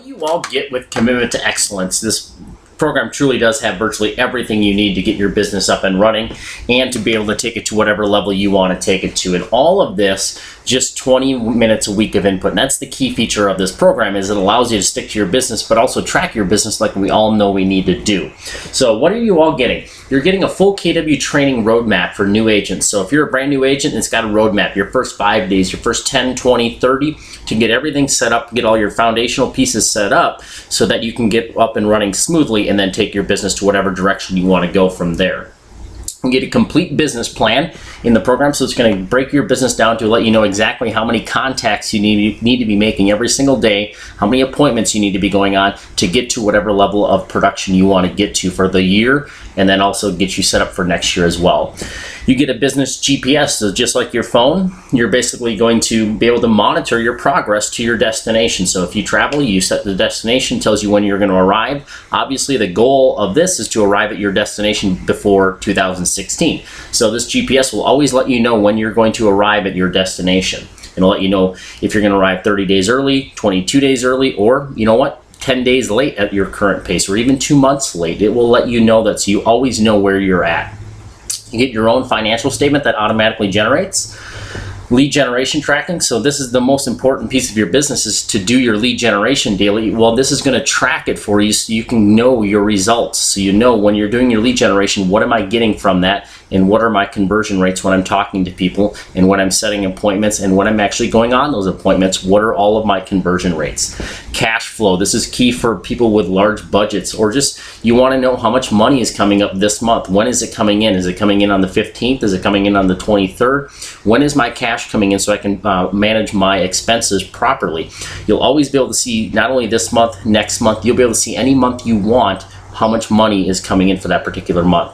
do you all get with Commitment to Excellence? This program truly does have virtually everything you need to get your business up and running and to be able to take it to whatever level you want to take it to. And all of this, just 20 minutes a week of input. And that's the key feature of this program, is it allows you to stick to your business, but also track your business like we all know we need to do. So what are you all getting? You're getting a full KW training roadmap for new agents. So if you're a brand new agent, it's got a roadmap, your first 5 days, your first 10, 20, 30, to get everything set up, get all your foundational pieces set up so that you can get up and running smoothly and then take your business to whatever direction you want to go from there. You get a complete business plan in the program, so it's going to break your business down to let you know exactly how many contacts you need to be making every single day, how many appointments you need to be going on to get to whatever level of production you want to get to for the year, and then also get you set up for next year as well. You get a business GPS, so just like your phone, you're basically going to be able to monitor your progress to your destination. So if you travel, you set the destination, tells you when you're going to arrive. Obviously, the goal of this is to arrive at your destination before 2016. So this GPS will always let you know when you're going to arrive at your destination. It'll let you know if you're going to arrive 30 days early, 22 days early, or you know what, 10 days late at your current pace, or even 2 months late. It will let you know that, so you always know where you're at. You get your own financial statement that automatically generates. Lead generation tracking. So this is the most important piece of your business, is to do your lead generation daily. Well, this is going to track it for you so you can know your results. So you know when you're doing your lead generation, what am I getting from that, and what are my conversion rates when I'm talking to people, and when I'm setting appointments, and when I'm actually going on those appointments, what are all of my conversion rates? Cash flow. This is key for people with large budgets, or just you want to know how much money is coming up this month. When is it coming in? Is it coming in on the 15th? Is it coming in on the 23rd? When is my cash coming in so I can manage my expenses properly? You'll always be able to see, not only this month, next month, you'll be able to see any month you want how much money is coming in for that particular month.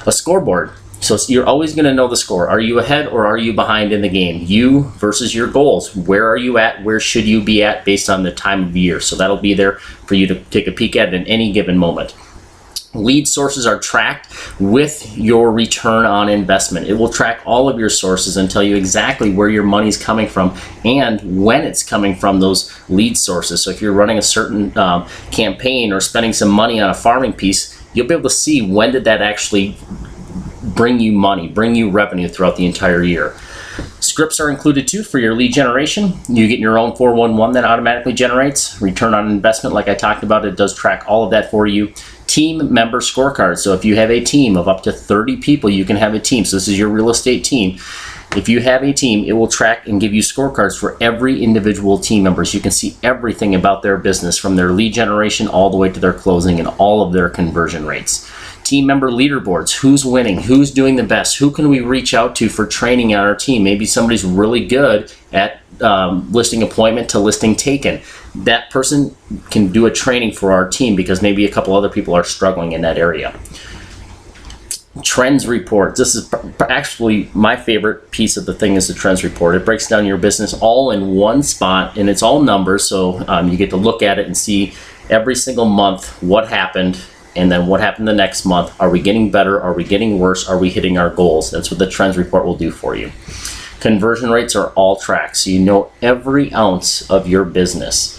A scoreboard. So you're always going to know the score. Are you ahead or are you behind in the game? You versus your goals. Where are you at? Where should you be at based on the time of year? So that'll be there for you to take a peek at in any given moment. Lead sources are tracked with your return on investment. It will track all of your sources and tell you exactly where your money's coming from and when it's coming from those lead sources. So if you're running a certain campaign or spending some money on a farming piece, you'll be able to see when did that actually bring you money, bring you revenue throughout the entire year. Scripts are included too for your lead generation. You get your own 411 that automatically generates. Return on investment, like I talked about, it does track all of that for you. Team member scorecards. So if you have a team of up to 30 people, you can have a team. So this is your real estate team. If you have a team, it will track and give you scorecards for every individual team member. So you can see everything about their business, from their lead generation all the way to their closing, and all of their conversion rates. Team member leaderboards. Who's winning? Who's doing the best? Who can we reach out to for training on our team? Maybe somebody's really good at listing appointment to listing taken. That person can do a training for our team because maybe a couple other people are struggling in that area. Trends reports. This is actually my favorite piece of the thing, is the trends report. It breaks down your business all in one spot, and it's all numbers, so you get to look at it and see every single month what happened, and then what happened the next month. Are we getting better? Are we getting worse? Are we hitting our goals? That's what the trends report will do for you. Conversion rates are all tracked, so you know every ounce of your business.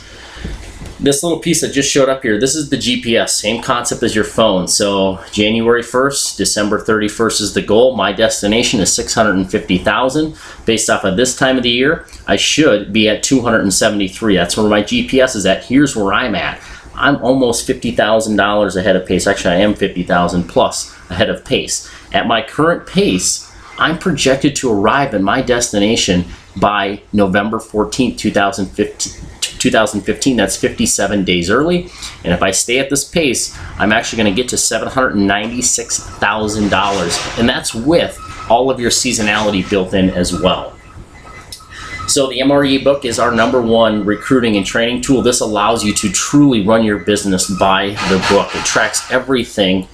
This little piece that just showed up here, this is the GPS, same concept as your phone. So January 1st, December 31st is the goal. My destination is 650,000. Based off of this time of the year, I should be at 273. That's where my GPS is at. Here's where I'm at. I'm almost $50,000 ahead of pace. Actually, I am 50,000 plus ahead of pace. At my current pace, I'm projected to arrive at my destination by November 14th, 2015. That's 57 days early. And if I stay at this pace, I'm actually going to get to $796,000. And that's with all of your seasonality built in as well. So the MRE book is our #1 recruiting and training tool. This allows you to truly run your business by the book. It tracks everything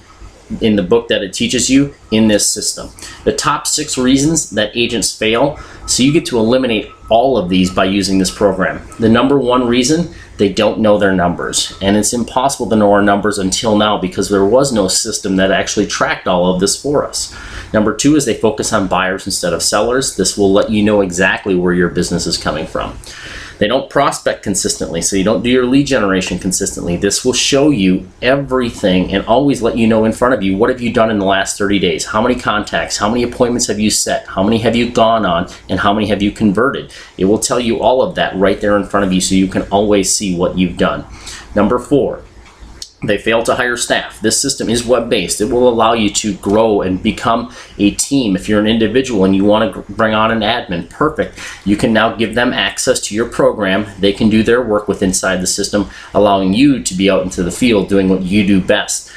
in the book that it teaches you in this system. The top 6 reasons that agents fail. So you get to eliminate all of these by using this program. The #1 reason, they don't know their numbers. And it's impossible to know our numbers until now because there was no system that actually tracked all of this for us. #2 is they focus on buyers instead of sellers. This will let you know exactly where your business is coming from. They don't prospect consistently, so you don't do your lead generation consistently. This will show you everything and always let you know in front of you, what have you done in the last 30 days? How many contacts? How many appointments have you set? How many have you gone on? And how many have you converted? It will tell you all of that right there in front of you, so you can always see what you've done. Number 4. They fail to hire staff. This system is web-based. It will allow you to grow and become a team. If you're an individual and you want to bring on an admin, perfect. You can now give them access to your program. They can do their work with inside the system, allowing you to be out into the field doing what you do best.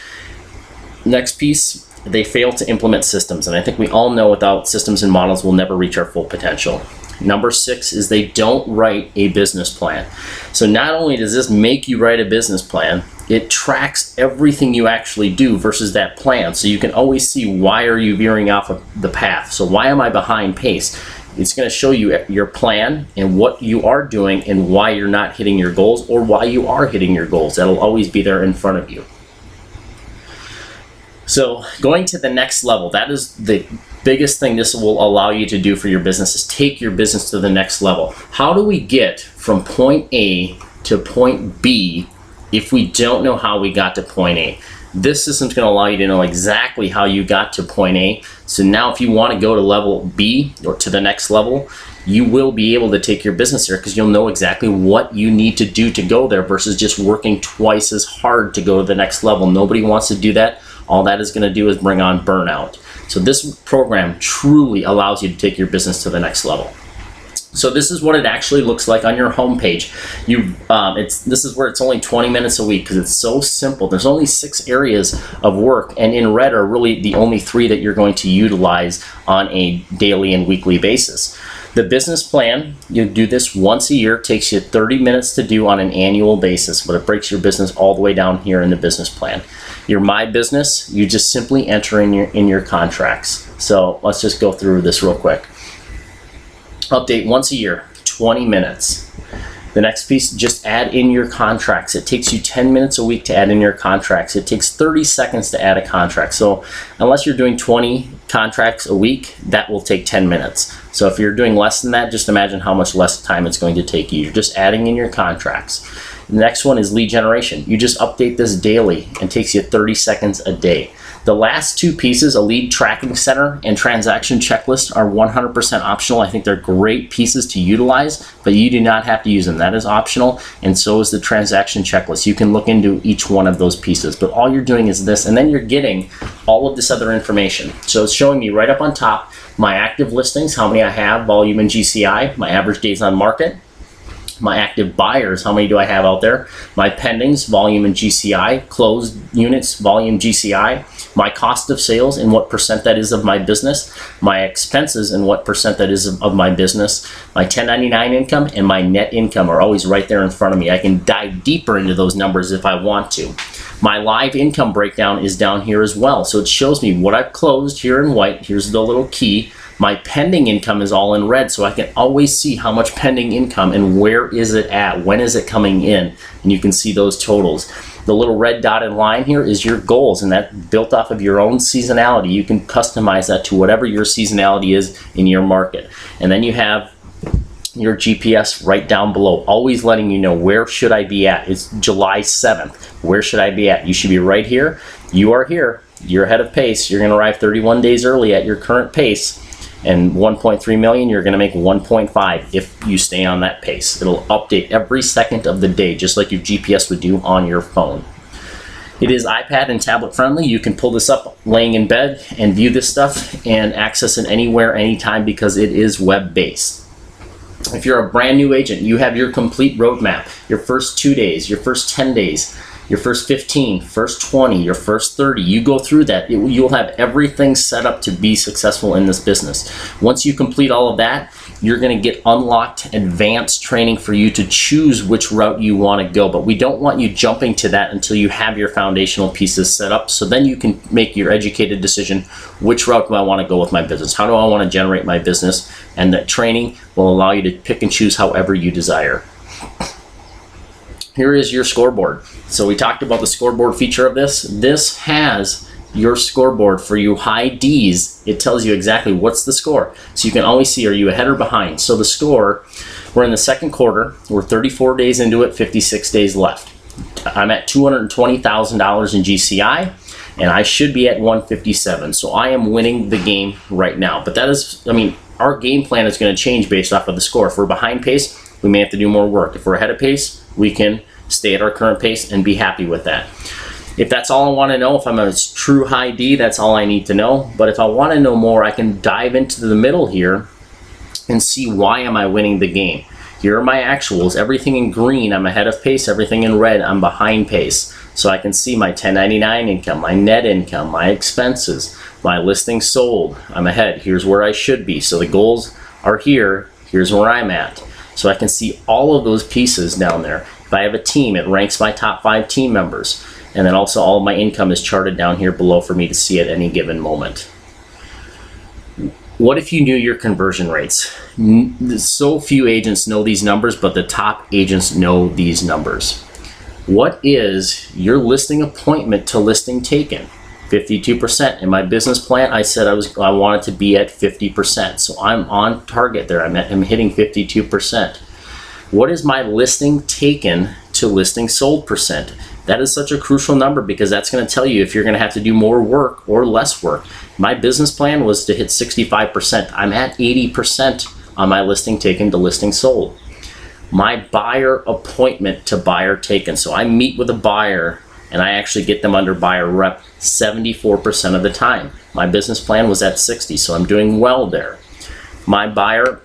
Next piece, they fail to implement systems. And I think we all know without systems and models, we'll never reach our full potential. Number 6 is they don't write a business plan. So not only does this make you write a business plan, it tracks everything you actually do versus that plan. So you can always see, why are you veering off of the path? So why am I behind pace? It's going to show you your plan and what you are doing and why you're not hitting your goals, or why you are hitting your goals. That'll always be there in front of you. So going to the next level, that is the biggest thing this will allow you to do for your business, is take your business to the next level. How do we get from point A to point B if we don't know how we got to point A? This system's going to allow you to know exactly how you got to point A. So now if you want to go to level B, or to the next level, you will be able to take your business there, because you'll know exactly what you need to do to go there, versus just working twice as hard to go to the next level. Nobody wants to do that. All that is going to do is bring on burnout. So this program truly allows you to take your business to the next level. So this is what it actually looks like on your homepage. This is where it's only 20 minutes a week, because it's so simple. There's only 6 areas of work, and in red are really the only 3 that you're going to utilize on a daily and weekly basis. The business plan, you do this once a year. It takes you 30 minutes to do on an annual basis, but it breaks your business all the way down here in the business plan. Your My Business, you just simply enter in your contracts. So let's just go through this real quick. Update once a year, 20 minutes. The next piece, just add in your contracts. It takes you 10 minutes a week to add in your contracts. It takes 30 seconds to add a contract. So unless you're doing 20 contracts a week, that will take 10 minutes. So if you're doing less than that, just imagine how much less time it's going to take you. You're just adding in your contracts. The next one is lead generation. You just update this daily, and it takes you 30 seconds a day. The last 2 pieces, a lead tracking center and transaction checklist, are 100% optional. I think they're great pieces to utilize, but you do not have to use them. That is optional, and so is the transaction checklist. You can look into each one of those pieces, but all you're doing is this, and then you're getting all of this other information. So it's showing me right up on top my active listings, how many I have, volume and GCI, my average days on market, my active buyers, how many do I have out there, my pendings, volume and GCI, closed units, volume, GCI, my cost of sales and what percent that is of my business, my expenses and what percent that is of my business, my 1099 income and my net income are always right there in front of me. I can dive deeper into those numbers if I want to. My live income breakdown is down here as well. So it shows me what I've closed here in white. Here's the little key. My pending income is all in red, so I can always see how much pending income and where is it at, when is it coming in, and you can see those totals. The little red dotted line here is your goals, and that's built off of your own seasonality. You can customize that to whatever your seasonality is in your market. And then you have your GPS right down below, always letting you know where should I be at. It's July 7th. Where should I be at? You should be right here. You are here. You're ahead of pace. You're going to arrive 31 days early at your current pace. And 1.3 million, you're going to make 1.5 if you stay on that pace. It'll update every second of the day, just like your GPS would do on your phone. It is iPad and tablet friendly. You can pull this up laying in bed and view this stuff and access it anywhere, anytime, because it is web-based. If you're a brand new agent, you have your complete roadmap, your first 2 days, your first 10 days, your first 15, first 20, your first 30. You go through that. You'll have everything set up to be successful in this business. Once you complete all of that, you're going to get unlocked advanced training for you to choose which route you want to go. But we don't want you jumping to that until you have your foundational pieces set up. So then you can make your educated decision, which route do I want to go with my business? How do I want to generate my business? And that training will allow you to pick and choose however you desire. Here is your scoreboard. So we talked about the scoreboard feature of this. This has your scoreboard for you high Ds it tells you exactly what's the score. So you can always see, are you ahead or behind? So the score, we're in the second quarter, we're 34 days into it, 56 days left. I'm at $220,000 in GCI, and I should be at 157. So I am winning the game right now. But that is, I mean, our game plan is going to change based off of the score. If we're behind pace, we may have to do more work. If we're ahead of pace, we can stay at our current pace and be happy with that. If that's all I want to know, if I'm a true high D, that's all I need to know. But if I want to know more, I can dive into the middle here and see why am I winning the game. Here are my actuals. Everything in green, I'm ahead of pace. Everything in red, I'm behind pace. So I can see my 1099 income, my net income, my expenses, my listing sold. I'm ahead. Here's where I should be. So the goals are here. Here's where I'm at. So I can see all of those pieces down there. If I have a team, it ranks my top 5 team members. And then also all of my income is charted down here below for me to see at any given moment. What if you knew your conversion rates? So few agents know these numbers, but the top agents know these numbers. What is your listing appointment to listing taken? 52%. In my business plan, I said I wanted to be at 50%. So I'm on target there. I'm hitting 52%. What is my listing taken to listing sold percent? That is such a crucial number because that's going to tell you if you're going to have to do more work or less work. My business plan was to hit 65%. I'm at 80% on my listing taken to listing sold. My buyer appointment to buyer taken. So I meet with a buyer and I actually get them under buyer rep 74% of the time. My business plan was at 60, so I'm doing well there. My buyer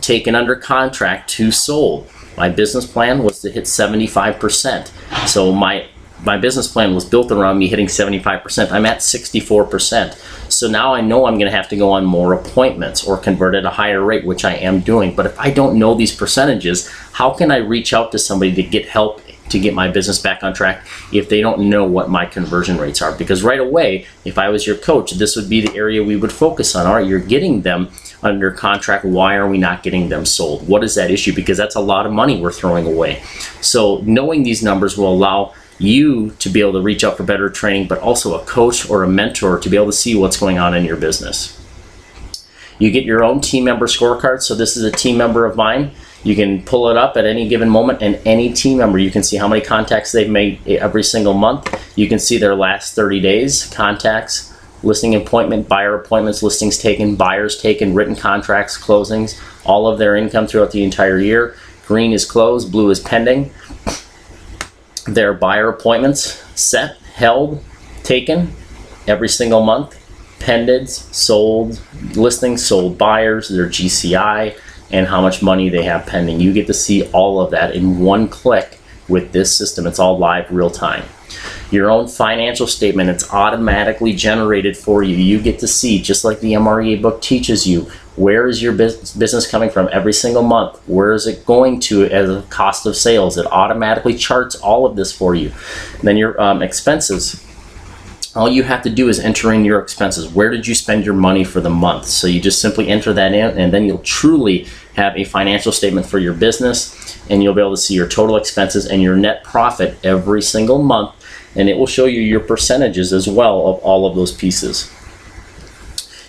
taken under contract to sold. My business plan was to hit 75%. So my business plan was built around me hitting 75%. I'm at 64%. So now I know I'm going to have to go on more appointments or convert at a higher rate, which I am doing. But if I don't know these percentages, how can I reach out to somebody to get help to get my business back on track if they don't know what my conversion rates are? Because right away, if I was your coach, this would be the area we would focus on. All right, you're getting them under contract. Why are we not getting them sold? What is that issue? Because that's a lot of money we're throwing away. So knowing these numbers will allow you to be able to reach out for better training, but also a coach or a mentor to be able to see what's going on in your business. You get your own team member scorecard. So this is a team member of mine. You can pull it up at any given moment, and any team member, you can see how many contacts they've made every single month. You can see their last 30 days, contacts, listing appointment, buyer appointments, listings taken, buyers taken, written contracts, closings, all of their income throughout the entire year. Green is closed, blue is pending. Their buyer appointments set, held, taken every single month, pended, sold, listings, sold buyers, their GCI, and how much money they have pending. You get to see all of that in one click with this system. It's all live, real time. Your own financial statement, it's automatically generated for you. You get to see, just like the MREA book teaches you, where is your business coming from every single month? Where is it going to as a cost of sales? It automatically charts all of this for you. And then your expenses. All you have to do is enter in your expenses. Where did you spend your money for the month? So you just simply enter that in, and then you'll truly have a financial statement for your business, and you'll be able to see your total expenses and your net profit every single month, and it will show you your percentages as well of all of those pieces.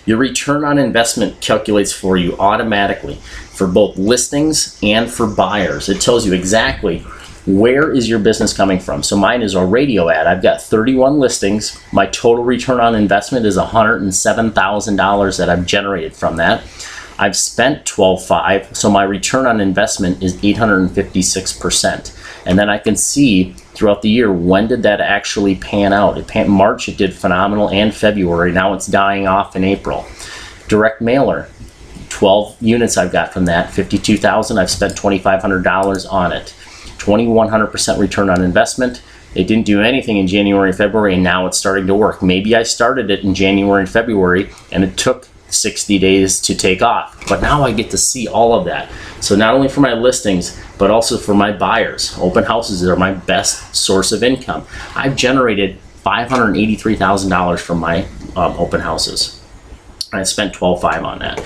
Your return on investment calculates for you automatically for both listings and for buyers. It tells you exactly where is your business coming from. So mine is a radio ad. I've got 31 listings. My total return on investment is $107,000 that I've generated from that. I've spent $12,500, so my return on investment is 856%. And then I can see throughout the year, when did that actually pan out? March, it did phenomenal, and February. Now it's dying off in April. Direct mailer, 12 units I've got from that, $52,000. I've spent $2,500 on it. 2,100% return on investment. It didn't do anything in January and February, and now it's starting to work. Maybe I started it in January and February, and it took 60 days to take off. But now I get to see all of that. So not only for my listings, but also for my buyers. Open houses are my best source of income. I've generated $583,000 from my open houses. I spent $12,500 on that.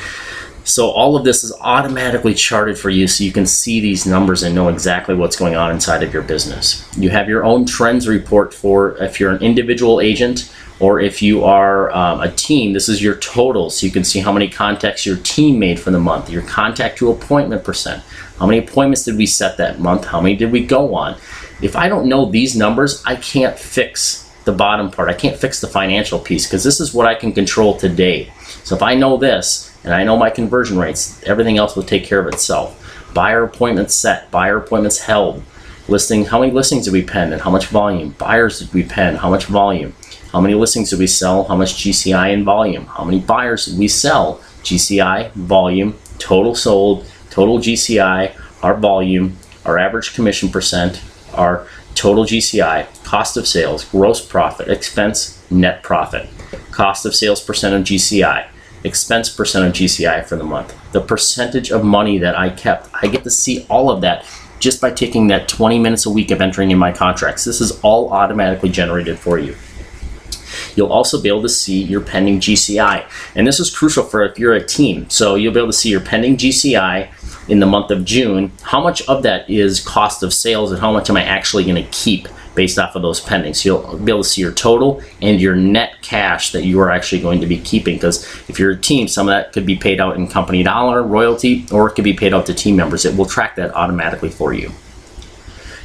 So all of this is automatically charted for you so you can see these numbers and know exactly what's going on inside of your business. You have your own trends report for if you're an individual agent or if you are a team. This is your total, so you can see how many contacts your team made for the month, your contact to appointment percent, how many appointments did we set that month, how many did we go on. If I don't know these numbers, I can't fix the bottom part. I can't fix the financial piece because this is what I can control today. So if I know this, and I know my conversion rates, everything else will take care of itself. Buyer appointments set, buyer appointments held, listing, how many listings did we pen and how much volume, buyers did we pen, how much volume, how many listings did we sell, how much GCI and volume, how many buyers did we sell, GCI, volume, total sold, total GCI, our volume, our average commission percent, our total GCI, cost of sales, gross profit, expense, net profit, cost of sales percent of GCI, expense percent of GCI for the month, the percentage of money that I kept. I get to see all of that just by taking that 20 minutes a week of entering in my contracts. This is all automatically generated for you. You'll also be able to see your pending GCI, and this is crucial for if you're a team. So you'll be able to see your pending GCI in the month of June. How much of that is cost of sales and how much am I actually going to keep based off of those pendings. So you'll be able to see your total and your net cash that you are actually going to be keeping, because if you're a team, some of that could be paid out in company dollar, royalty, or it could be paid out to team members. It will track that automatically for you.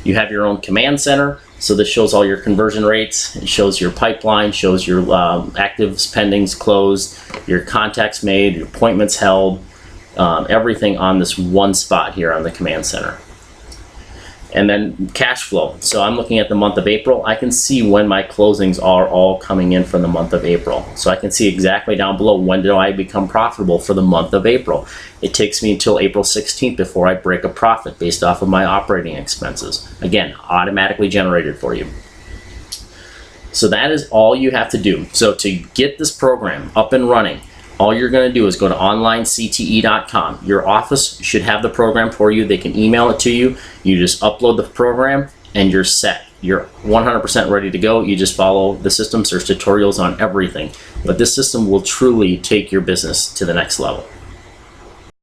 You have your own command center, so this shows all your conversion rates. It shows your pipeline, shows your actives, pendings, closed, your contacts made, your appointments held, everything on this one spot here on the command center. And then cash flow. So I'm looking at the month of April. I can see when my closings are all coming in for the month of April. So I can see exactly down below when do I become profitable for the month of April. It takes me until April 16th before I break a profit based off of my operating expenses. Again, automatically generated for you. So that is all you have to do. So to get this program up and running, all you're going to do is go to onlinecte.com. Your office should have the program for you. They can email it to you. You just upload the program and you're set. You're 100% ready to go. You just follow the system. There's tutorials on everything. But this system will truly take your business to the next level.